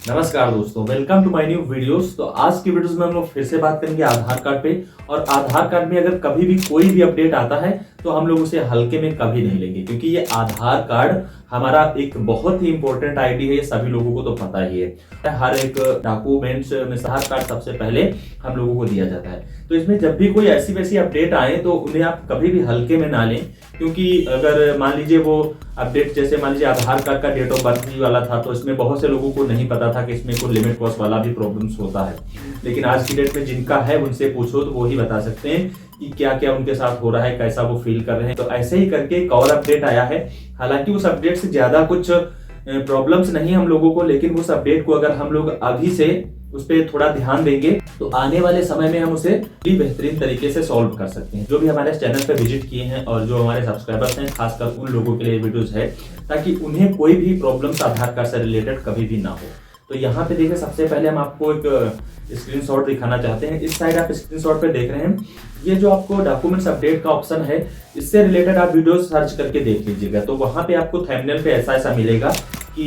नमस्कार दोस्तों, welcome to my new videos. तो आज की वीडियोस में हम लोग फिर से बात करेंगे आधार कार्ड पे। और आधार कार्ड में अगर कभी भी कोई भी अपडेट आता है तो हम लोग उसे हल्के में कभी नहीं लेंगे, क्योंकि ये आधार कार्ड हमारा एक बहुत ही इंपॉर्टेंट आईडी है। ये सभी लोगों को तो पता ही है। हर एक डॉक्यूमेंट्स में आधार कार्ड सबसे पहले हम लोगों को दिया जाता है। तो इसमें जब भी कोई ऐसी वैसी अपडेट आए तो उन्हें आप कभी भी हल्के में ना लें, क्योंकि अगर मान लीजिए वो अपडेट, जैसे मान लीजिए आधार कार्ड का डेट ऑफ बर्थ वाला था, तो इसमें बहुत से लोगों को नहीं पता था कि इसमें कोई लिमिट क्रॉस वाला भी प्रॉब्लम्स होता है। लेकिन आज की डेट में जिनका है उनसे पूछो तो वो ही बता सकते हैं कि क्या क्या उनके साथ हो रहा है, कैसा वो फील कर रहे हैं। तो ऐसे ही करके एक और अपडेट आया है। हालांकि उस अपडेट से ज्यादा कुछ प्रॉब्लम्स नहीं हम लोगों को, लेकिन उस अपडेट को अगर हम लोग अभी से उस पर थोड़ा ध्यान देंगे तो आने वाले समय में हम उसे बेहतरीन तरीके से सॉल्व कर सकते हैं। जो भी हमारे चैनल पर विजिट किए हैं और जो हमारे सब्सक्राइबर्स हैं, खासकर उन लोगों के लिए वीडियोस है, ताकि उन्हें कोई भी प्रॉब्लम्स आधार कार्ड से रिलेटेड कभी भी ना हो। तो यहाँ पे देखिए, सबसे पहले हम आपको एक स्क्रीनशॉट दिखाना चाहते हैं। इस साइड आप स्क्रीनशॉट पे देख रहे हैं, ये जो आपको डॉक्यूमेंट्स अपडेट का ऑप्शन है, इससे रिलेटेड आप वीडियो सर्च करके देख लीजिएगा। तो वहां पे आपको थंबनेल पे ऐसा मिलेगा कि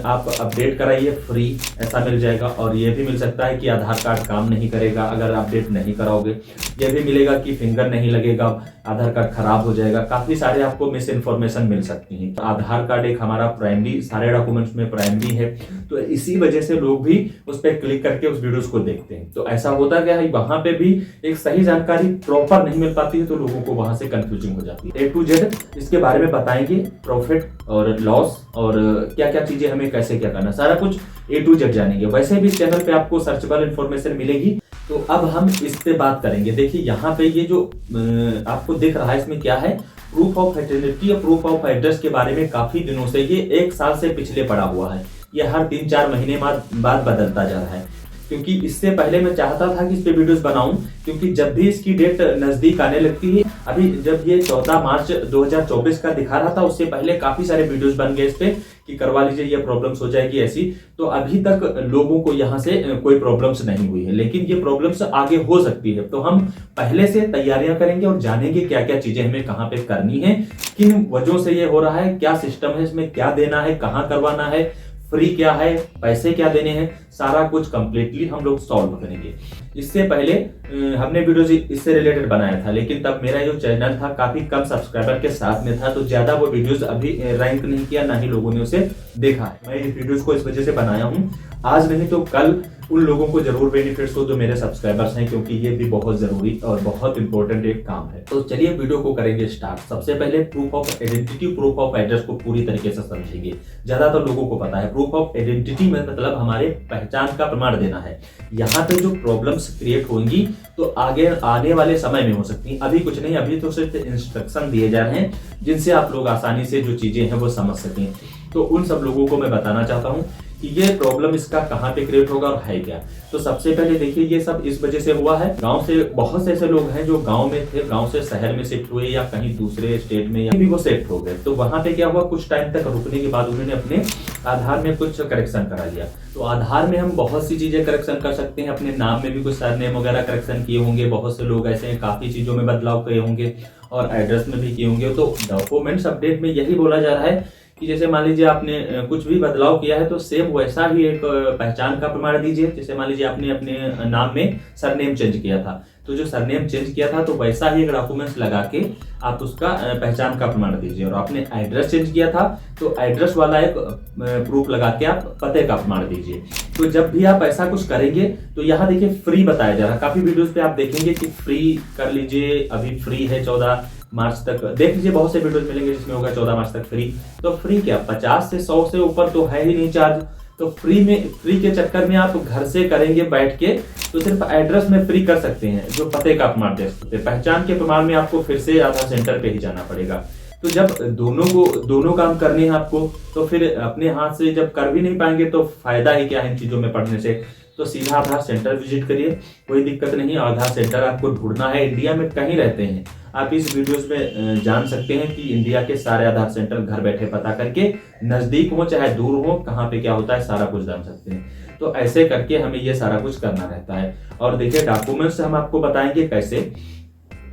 आप अपडेट कराइए फ्री, ऐसा मिल जाएगा। और ये भी मिल सकता है कि आधार कार्ड काम नहीं करेगा अगर अपडेट नहीं कराओगे। ये भी मिलेगा कि फिंगर नहीं लगेगा, आधार कार्ड खराब हो जाएगा। काफी सारे आपको मिस इन्फॉर्मेशन मिल सकती है। तो आधार कार्ड एक हमारा प्राइमरी, सारे डॉक्यूमेंट्स में प्राइमरी है, तो इसी वजह से लोग भी उस पर क्लिक करके उस वीडियोस को देखते हैं। तो ऐसा होता क्या है, वहां पे भी एक सही जानकारी प्रॉपर नहीं मिल पाती है, तो लोगों को वहां से कंफ्यूजिंग हो जाती है। A to Z इसके बारे में बताएंगे, प्रॉफिट और लॉस और क्या क्या चीजें हमें कैसे क्या करना, सारा कुछ A to Z जानेंगे। वैसे भी इस चैनल पे आपको सर्चेबल इन्फॉर्मेशन मिलेगी। तो अब हम इस पे बात करेंगे। देखिए यहाँ पे ये जो आपको दिख रहा है, इसमें क्या है, प्रूफ ऑफ आइडेंटिटी और प्रूफ ऑफ एड्रेस के बारे में काफी दिनों से, ये एक साल से पिछले पड़ा हुआ है। ये हर 3-4 महीने बाद बदलता जा रहा है। क्योंकि इससे पहले मैं चाहता था कि इस पे वीडियोस बनाऊं, क्योंकि जब भी इसकी डेट नजदीक आने लगती है, अभी जब ये 14 मार्च 2024 का दिखा रहा था, उससे पहले काफी सारे वीडियोस बन गए इस पे कि करवा लीजिए, ये प्रॉब्लम्स हो जाएगी ऐसी। तो अभी तक लोगों को यहाँ से कोई प्रॉब्लम्स नहीं हुई है, लेकिन ये प्रॉब्लम्स आगे हो सकती है। तो हम पहले से तैयारियां करेंगे और जानेंगे क्या क्या चीजें हमें कहाँ पे करनी है, किन वजहों से ये हो रहा है, क्या सिस्टम है, इसमें क्या देना है, कहाँ करवाना है, फ्री क्या है, पैसे क्या देने हैं, सारा कुछ कंप्लीटली हम लोग सॉल्व करेंगे। इससे पहले हमने वीडियोस इससे रिलेटेड बनाया था, लेकिन तब मेरा जो चैनल था काफी कम सब्सक्राइबर के साथ में था, तो ज्यादा वो वीडियोस अभी रैंक नहीं किया, ना ही लोगों ने उसे देखा है। मैं इस वीडियोस को इस वजह से बनाया हूँ, आज नहीं तो कल उन लोगों को जरूर बेनिफिट्स हो जो मेरे सब्सक्राइबर्स हैं, क्योंकि ये भी बहुत जरूरी और बहुत इंपॉर्टेंट एक काम है। तो चलिए वीडियो को करेंगे स्टार्ट। सबसे पहले proof of identity, proof of address को पूरी तरीके से समझेंगे। ज्यादातर लोगों को पता है प्रूफ ऑफ आइडेंटिटी में मतलब हमारे पहचान का प्रमाण देना है। यहाँ पे जो प्रॉब्लम्स क्रिएट होंगी तो आगे आने वाले समय में हो सकती है, अभी कुछ नहीं। अभी तो सिर्फ इंस्ट्रक्शन दिए जा रहे हैं जिनसे आप लोग आसानी से जो चीजें हैं वो समझ सकें। तो उन सब लोगों को मैं बताना चाहता हूँ कि ये प्रॉब्लम इसका कहाँ पे क्रिएट होगा और है क्या। तो सबसे पहले देखिए, ये सब इस वजह से हुआ है, गांव से बहुत से ऐसे लोग हैं जो गांव में थे, गांव से शहर में शिफ्ट हुए या कहीं दूसरे स्टेट में, या भी वो शिफ्ट हो गए। तो वहां पे क्या हुआ, कुछ टाइम तक रुकने के बाद उन्होंने अपने आधार में कुछ करेक्शन करा लिया। तो आधार में हम बहुत सी चीजें करेक्शन कर सकते हैं। अपने नाम में भी कुछ सरनेम वगैरह करेक्शन किए होंगे, बहुत से लोग ऐसे हैं, काफी चीजों में बदलाव किए होंगे और एड्रेस में भी किए होंगे। तो डॉक्यूमेंट्स अपडेट में यही बोला जा रहा है कि जैसे मान लीजिए आपने कुछ भी बदलाव किया है तो सेम वैसा ही एक पहचान का प्रमाण दीजिए। जैसे मान लीजिए आपने अपने नाम में सरनेम चेंज किया था, तो जो सरनेम चेंज किया था तो वैसा ही एक डॉक्यूमेंट्स लगा के आप उसका पहचान का प्रमाण दीजिए। और आपने एड्रेस चेंज किया था तो एड्रेस वाला एक प्रूफ लगा के आप पते का प्रमाण दीजिए। तो जब भी आप ऐसा कुछ करेंगे तो यहाँ देखिए फ्री बताया जा रहा है। काफी वीडियोस पे आप देखेंगे कि फ्री कर लीजिए, अभी फ्री है 14 मार्च तक। देख लीजिए, बहुत से वीडियोस मिलेंगे जिसमें होगा 14 मार्च तक फ्री। तो फ्री क्या, 50 से 100 से ऊपर तो है ही नहीं चार्ज। तो फ्री के चक्कर में आप घर से करेंगे बैठ के, तो सिर्फ एड्रेस में फ्री कर सकते हैं, जो पते का प्रमाण दे सकते हैं। पहचान के प्रमाण में आपको फिर से आधार सेंटर पे ही जाना पड़ेगा। तो जब दोनों काम करने हैं आपको, तो फिर अपने हाथ से जब कर भी नहीं पाएंगे तो फायदा ही क्या है इन चीजों में पढ़ने से। तो सीधा आधार सेंटर विजिट करिए, कोई दिक्कत नहीं। आधार सेंटर आपको ढूंढना है, इंडिया में कहीं रहते हैं आप इस वीडियोस में जान सकते हैं कि इंडिया के सारे आधार सेंटर घर बैठे पता करके, नजदीक हो चाहे दूर हो, कहाँ पे क्या होता है सारा कुछ जान सकते हैं। तो ऐसे करके हमें ये सारा कुछ करना रहता है। और देखिए, डॉक्यूमेंट्स हम आपको बताएंगे कैसे।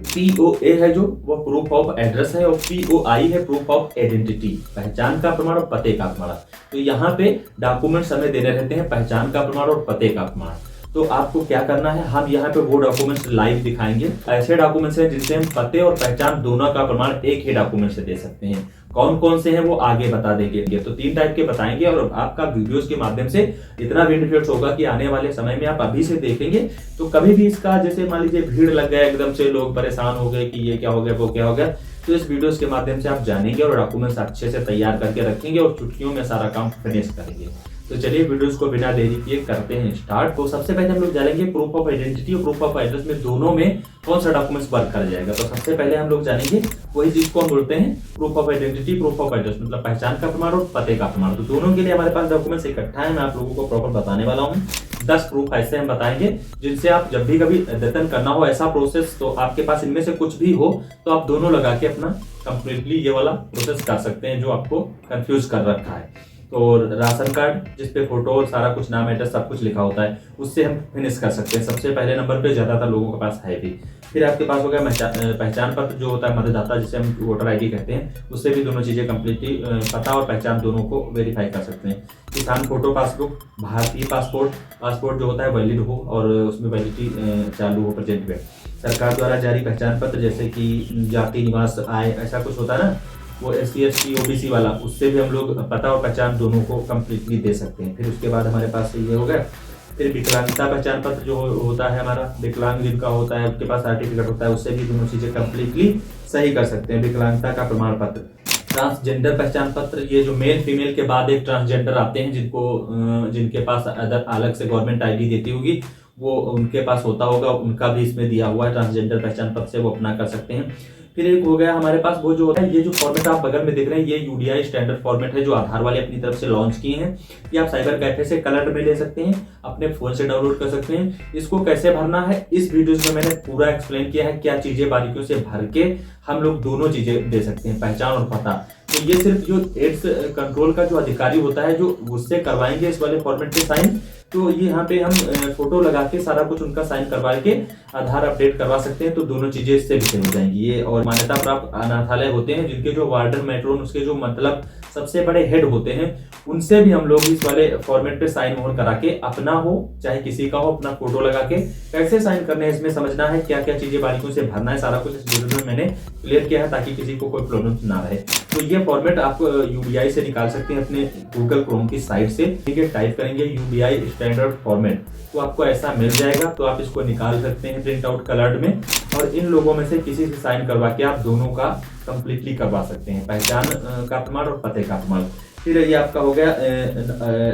POA है जो वो प्रूफ ऑफ एड्रेस है और POI है प्रूफ ऑफ आइडेंटिटी, पहचान का प्रमाण और पते का प्रमाण। तो यहाँ पे डॉक्यूमेंट्स हमें देने रहते हैं, पहचान का प्रमाण और पते का प्रमाण। तो आपको क्या करना है, हम यहाँ पे वो डॉक्यूमेंट्स लाइव दिखाएंगे। ऐसे डॉक्यूमेंट्स हैं जिनसे हम पते और पहचान दोनों का प्रमाण एक ही डॉक्यूमेंट से दे सकते हैं। कौन कौन से हैं वो आगे बता देंगे। तो 3 टाइप के बताएंगे और आपका वीडियोस के माध्यम से इतना बेनिफिट्स होगा कि आने वाले समय में आप अभी से देखेंगे तो कभी भी इसका, जैसे मान लीजिए भीड़ लग गया, एकदम से लोग परेशान हो गए कि ये क्या हो गया वो क्या हो गया, तो इस वीडियोस के माध्यम से आप जानेंगे और डॉक्यूमेंट्स अच्छे से तैयार करके रखेंगे और चुटकियों में सारा काम फिनिश करेंगे। तो चलिए वीडियोस को बिना देरी किए करते हैं स्टार्ट। तो सबसे पहले हम लोग जानेंगे प्रूफ ऑफ आइडेंटिटी और प्रूफ ऑफ एड्रेस में दोनों में कौन सा डॉक्यूमेंट्स वर्क कर जाएगा। तो सबसे पहले हम लोग जानेंगे वही चीज को हम बोलते हैं proof of identity, proof of address, मतलब पहचान का प्रमाण और पते का प्रमाण। तो दोनों के लिए हमारे पास डॉक्यूमेंट्स इकट्ठा है, मैं आप लोगों को प्रॉपर बताने वाला हूँ। 10 प्रूफ ऐसे हम बताएंगे जिनसे आप जब भी कभी अद्यतन करना हो ऐसा प्रोसेस, तो आपके पास इनमें से कुछ भी हो तो आप दोनों लगा के अपना कंप्लीटली ये वाला प्रोसेस कर सकते हैं जो आपको कंफ्यूज कर रखा है। तो राशन कार्ड जिसपे फोटो और सारा कुछ, नाम एड्रेस सब कुछ लिखा होता है, उससे हम फिनिश कर सकते हैं सबसे पहले नंबर पे, ज्यादातर लोगों के पास है भी। फिर आपके पास हो गया पहचान पत्र जो होता है मतदाता, जिसे हम वोटर आईडी कहते हैं, उससे भी दोनों चीजें कंप्लीटली पता और पहचान दोनों को वेरीफाई कर सकते हैं। किसान फोटो पासबुक, भारतीय पासपोर्ट जो होता है वैलिड हो और उसमें वैलिडिटी चालू हो, प्रेजेंट में। सरकार द्वारा जारी पहचान पत्र जैसे कि जाति, निवास, आय, ऐसा कुछ होता है ना, वो SC ST OBC वाला, उससे भी हम लोग पता और पहचान दोनों को कंप्लीटली दे सकते हैं। फिर उसके बाद हमारे पास ये हो गया। फिर विकलांगता पहचान पत्र जो होता है हमारा, विकलांग जिनका होता है उसके पास सर्टिफिकेट होता है, उससे भी दोनों चीजें कंप्लीटली सही कर सकते हैं। विकलांगता का प्रमाण पत्र, ट्रांसजेंडर पहचान पत्र, ये जो मेल फीमेल के बाद एक ट्रांसजेंडर आते हैं जिनके पास अलग से गवर्नमेंट ID देती होगी, वो उनके पास होता होगा, उनका भी इसमें दिया हुआ है। ट्रांसजेंडर पहचान पत्र से वो अपना कर सकते हैं। फिर एक हो गया हमारे पास वो जो होता है, ये जो फॉर्मेट आप बगल में देख रहे हैं, ये UDI स्टैंडर्ड फॉर्मेट है जो आधार वाले अपनी तरफ से लॉन्च किए हैं। ये आप साइबर कैफे से कलर में ले सकते हैं, अपने फोन से डाउनलोड कर सकते हैं। इसको कैसे भरना है इस वीडियो में मैंने पूरा एक्सप्लेन किया है, क्या चीजें बारीकियों से भर के हम लोग दोनों चीजें दे सकते हैं, पहचान और पता। तो ये सिर्फ जो एड्स कंट्रोल का जो अधिकारी होता है जो उससे करवाएंगे इस वाले फॉर्मेट पे साइन, तो ये यहाँ पे हम फोटो लगा के सारा कुछ उनका साइन करवा के आधार अपडेट करवा सकते हैं। तो दोनों चीजें इससे भी हो जाएंगी। ये और मान्यता प्राप्त अनाथालय होते हैं जिनके जो वार्डन, मेट्रोन, उसके जो मतलब सबसे बड़े हेड होते हैं, उनसे भी हम लोग इस वाले फॉर्मेट पे साइन मोहर करा के, अपना हो चाहे किसी का हो, अपना फोटो लगा के कैसे साइन करने हैं इसमें समझना है, क्या क्या चीजें बारीकियों से भरना है, सारा कुछ इस वीडियो में मैंने क्लियर किया है ताकि किसी को कोई प्रॉब्लम ना रहे। तो ये फॉर्मेट आप UDI से निकाल सकते हैं अपने गूगल क्रोम की साइट से, ठीक है। टाइप करेंगे UDI स्टैंडर्ड फॉर्मेट तो आपको ऐसा मिल जाएगा। तो आप इसको निकाल सकते हैं प्रिंट आउट कलर्ड में, और इन लोगों में से किसी से साइन करवा के आप दोनों का कंप्लीटली करवा सकते हैं, पहचान का प्रमाण और पते का प्रमाण। फिर ये आपका हो गया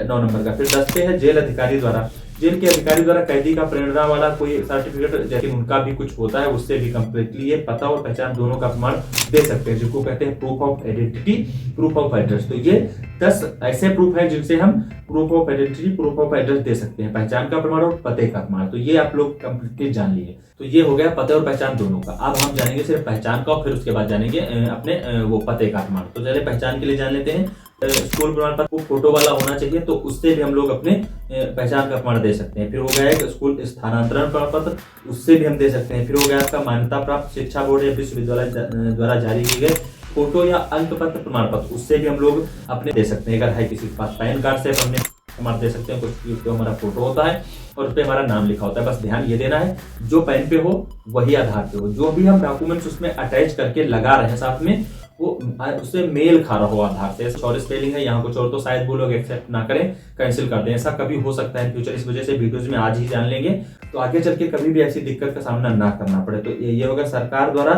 9 नंबर का। फिर 10 पे है जेल अधिकारी द्वारा, जेल के अधिकारी द्वारा कैदी का प्रेरणा वाला कोई सर्टिफिकेट, जैसे उनका भी कुछ होता है, उससे भी कंप्लीटली ये पता और पहचान दोनों का प्रमाण दे सकते हैं, जिसको कहते हैं proof of identity, proof of address. तो ये 10 ऐसे प्रूफ हैं जिनसे हम proof of identity, proof of address दे सकते हैं, पहचान का प्रमाण और पते का प्रमाण। तो ये आप लोग कंप्लीटली जान लिए। तो ये हो गया पते और पहचान दोनों का। अब हम जानेंगे सिर्फ पहचान का और फिर उसके बाद जानेंगे अपने वो पते का प्रमाण। तो चलिए पहचान के लिए जान लेते हैं। स्कूल प्रमाण पत्र फोटो वाला होना चाहिए, तो उससे भी हम लोग अपने पहचान का प्रमाण दे सकते हैं। फिर हो गया एक स्कूल स्थानांतरण प्रमाण पत्र, उससे भी हम दे सकते हैं। फिर हो गया आपका मान्यता प्राप्त शिक्षा बोर्ड या विश्वविद्यालय द्वारा जारी किए गए फोटो या अंक पत्र प्रमाण पत्र, उससे भी हम लोग अपने दे सकते हैं। अगर है किसी के पास पैन कार्ड से हमने प्रमाण दे सकते हैं, कुछ तो हमारा फोटो होता है और उस पर हमारा नाम लिखा होता है। बस ध्यान ये देना है, जो पेन पे हो वही आधार पे हो। जो भी हम डॉक्यूमेंट्स उसमें अटैच करके लगा रहे हैं साथ में, वो उससे मेल खा रहा हो आधार से। और स्पेलिंग है यहाँ कुछ और, तो शायद वो लोग एक्सेप्ट ना करें, कैंसिल कर दें, ऐसा कभी हो सकता है फ्यूचर। इस वजह से वीडियोज में आज ही जान लेंगे, तो आगे चल के कभी भी ऐसी दिक्कत का सामना ना करना पड़े। तो ये होगा सरकार द्वारा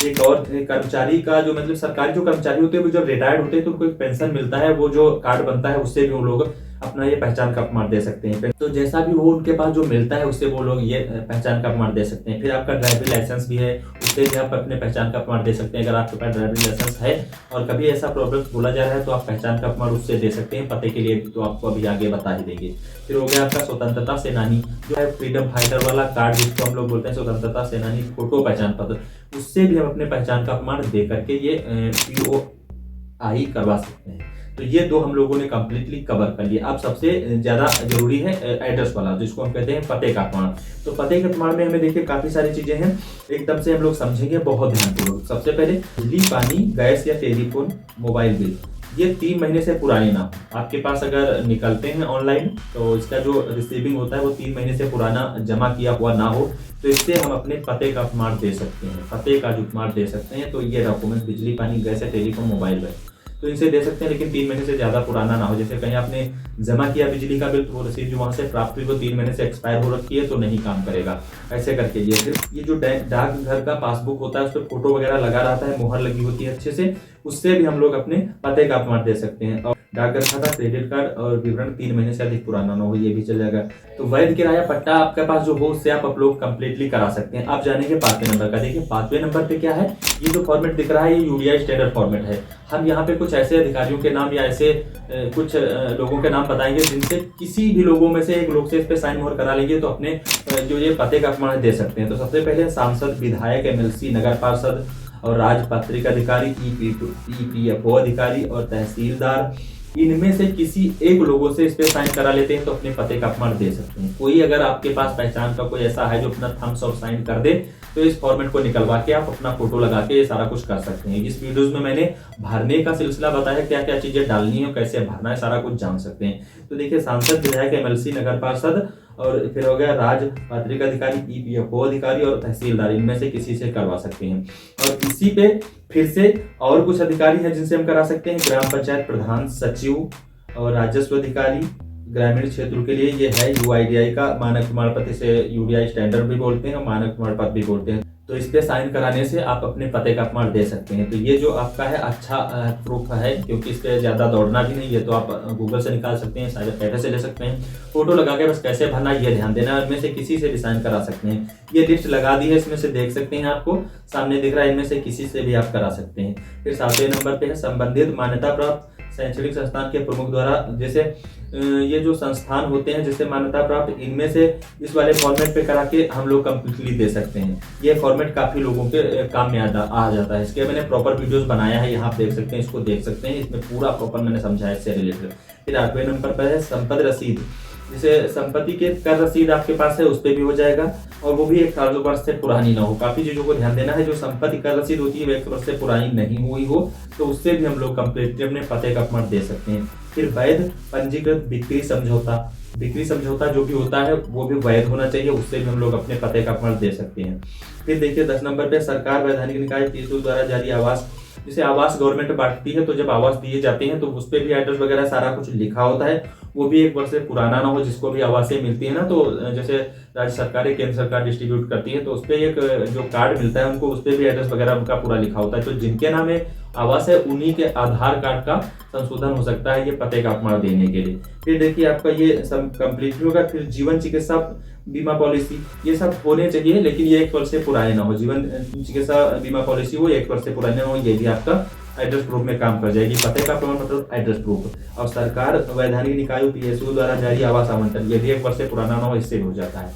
एक और कर्मचारी का, जो मतलब सरकारी जो कर्मचारी होते हैं वो जब रिटायर्ड होते हैं तो उनको एक पेंशन मिलता है, वो जो कार्ड बनता है उससे भी वो लोग अपना ये पहचान का प्रमाण दे सकते हैं। तो जैसा भी वो उनके पास जो मिलता है उससे वो लोग ये पहचान का प्रमाण दे सकते हैं। फिर आपका ड्राइविंग लाइसेंस भी है, उससे भी आप अपने पहचान का प्रमाण दे सकते हैं। अगर आपके पास ड्राइविंग लाइसेंस है और कभी ऐसा प्रॉब्लम बोला जा रहा है तो आप पहचान का प्रमाण उससे दे सकते हैं। पते के लिए तो आपको अभी आगे बता ही देंगे। फिर हो गया आपका स्वतंत्रता सेनानी जो है, फ्रीडम फाइटर वाला कार्ड जिसको हम लोग बोलते हैं स्वतंत्रता सेनानी फोटो पहचान पत्र, उससे भी हम अपने पहचान का प्रमाण दे करके ये POI करवा सकते हैं। तो ये दो हम लोगों ने कंप्लीटली कवर कर लिया। अब सबसे ज्यादा जरूरी है एड्रेस वाला, जिसको हम कहते हैं पते का प्रमाण। तो पते के प्रमाण में हमें देखिए काफी सारी चीजें हैं, एकदम से हम लोग समझेंगे बहुत ध्यानपूर्वक। सबसे पहले बिजली, पानी, गैस या टेलीफोन, मोबाइल बिल, ये 3 महीने से पुराने ना आपके पास अगर निकलते हैं ऑनलाइन, तो इसका जो रिसीविंग होता है वो 3 महीने से पुराना जमा किया हुआ ना हो, तो इससे हम अपने पते का प्रमाण दे सकते हैं, पते का जो प्रमाण दे सकते हैं। तो ये डॉक्यूमेंट बिजली, पानी, गैस या टेलीफोन, मोबाइल बिल, तो इनसे दे सकते हैं, लेकिन 3 महीने से ज्यादा पुराना ना हो। जैसे कहीं आपने जमा किया बिजली का बिल, तो वो रसीद जो वहां से प्राप्त हुई वो 3 महीने से एक्सपायर हो रखी है, तो नहीं काम करेगा। ऐसे करके ये जो डाकघर का पासबुक होता है उस पर फोटो वगैरह लगा रहता है, मोहर लगी होती है अच्छे से, उससे भी हम लोग अपने पते का प्रमाण दे सकते हैं। और डाकघर खाता, क्रेडिट कार्ड और विवरण 3 महीने से अधिक पुराना ना हो, ये भी चल जाएगा। तो वैध किराया पट्टा आपके पास जो हो उससे आप अपलोड कंप्लीटली करा सकते हैं। आप जानेंगे 5वें नंबर का। देखिए 5वें नंबर पे क्या है, ये जो फॉर्मेट दिख रहा है ये यूडीआई स्टैंडर्ड फॉर्मेट है। हम यहाँ पे कुछ ऐसे अधिकारियों के नाम या ऐसे कुछ लोगों के नाम बताएंगे जिनसे किसी भी लोगों में से एक लोग से इस पे साइन मोहर करा लेंगे, तो अपने जो ये पते का प्रमाण दे सकते हैं। तो सबसे पहले सांसद, विधायक, एमएलसी, नगर पार्षद और राजपत्रित अधिकारी, ईपीएफओ अधिकारी और तहसीलदार, इनमें से किसी एक लोगों से इस पे साइन करा लेते हैं, तो अपने पते का प्रमाण दे सकते हैं। कोई अगर आपके पास पहचान का कोई ऐसा है जो अपना थम्स अप साइन कर दे, तो इस फॉर्मेट को निकलवा के आप अपना फोटो लगा के ये सारा कुछ कर सकते हैं। इस वीडियोस में मैंने भरने का सिलसिला बताया, क्या क्या चीजें डालनी है और कैसे भरना है, सारा कुछ जान सकते हैं। तो देखिए सांसद, विधायक, एमएलसी, नगर पार्षद और फिर हो गया राजपत्रित अधिकारी, ईपीएफओ अधिकारी और तहसीलदार, इनमें से किसी से करवा सकते हैं। और इसी पे फिर से और कुछ अधिकारी हैं जिनसे हम करा सकते हैं, ग्राम पंचायत प्रधान, सचिव और राजस्व अधिकारी। ग्रामीण क्षेत्र के लिए ये है यूआईडीआई का मानक प्रमाण पत्र, इसे यूडीआई स्टैंडर्ड भी बोलते हैं और मानक प्रमाण पत्र भी बोलते हैं। तो इस पे साइन कराने से आप अपने पते का प्रमाण दे सकते हैं। तो ये जो आपका है अच्छा प्रूफ है, क्योंकि इस पे ज्यादा दौड़ना भी नहीं है, तो आप गूगल से निकाल सकते हैं, साइबर कैफे से ले सकते हैं। फोटो लगा के बस कैसे भरना ये ध्यान देना है। इनमें से किसी से भी साइन करा सकते हैं। ये लिस्ट लगा दी है, इसमें से देख सकते हैं, आपको सामने दिख रहा है, इनमें से किसी से भी आप करा सकते हैं। फिर 7वें नंबर पे है संबंधित मान्यता प्राप्त शैक्षणिक संस्थान के प्रमुख द्वारा, जैसे ये जो संस्थान होते हैं जैसे मान्यता प्राप्त, इनमें से इस वाले फॉर्मेट पे करा के हम लोग कंप्लीटली दे सकते हैं। ये फॉर्मेट काफी लोगों के काम में आ जाता है। इसके मैंने प्रॉपर वीडियोस बनाया है, यहाँ आप देख सकते हैं, इसको देख सकते हैं, इसमें पूरा प्रॉपर मैंने समझाया इससे रिलेटेड। फिर 8वें नंबर पर है संपत्ति रसीद, जैसे संपत्ति के कर रसीद आपके पास है उस पर भी हो जाएगा, और वो भी 1 वर्ष से पुरानी ना हो। काफी चीजों को ध्यान देना है, जो संपत्ति कर रसीद होती है 1 वर्ष से पुरानी नहीं हुई हो, तो उससे भी हम लोग कंप्लीटली अपने पते का प्रमाण दे सकते हैं। फिर वैध पंजीकृत बिक्री समझौता, बिक्री समझौता जो भी होता है वो भी वैध होना चाहिए, उससे भी हम लोग अपने पते का प्रमाण दे सकते हैं। फिर देखिए 10 नंबर पे सरकार, वैधानिक निकाय, पीएसयू द्वारा जारी आवास, जैसे आवास गवर्नमेंट बांटती है, तो जब आवास दिए जाते हैं तो उस पर भी एड्रेस वगैरह सारा कुछ लिखा होता है, वो भी 1 वर्ष से पुराना ना हो। जिसको भी आवासें मिलती है ना, तो जैसे राज्य सरकार, केंद्र सरकार डिस्ट्रीब्यूट करती है, तो उस पर एक जो कार्ड मिलता है उनको, उस पर भी एड्रेस वगैरह उनका पूरा लिखा होता है। तो जिनके नाम में आवास है उन्हीं के आधार कार्ड का संशोधन हो सकता है ये पते का प्रमाण देने के लिए। फिर देखिए आपका ये सब कंप्लीट होगा। फिर जीवन चिकित्सा बीमा पॉलिसी, ये सब होने चाहिए, लेकिन ये 1 वर्ष से पुराने ना हो। जीवन चिकित्सा बीमा पॉलिसी वो 1 वर्ष से पुराने ना हो, ये भी आपका एड्रेस प्रूफ में काम कर जाएगी। पते का प्रमाण पत्र, एड्रेस प्रूफ। और सरकार, वैधानिक निकायों, पीएसयू द्वारा जारी आवास आवंटन, ये भी 1 वर्ष से पुराना ना हो, इससे हो जाता है।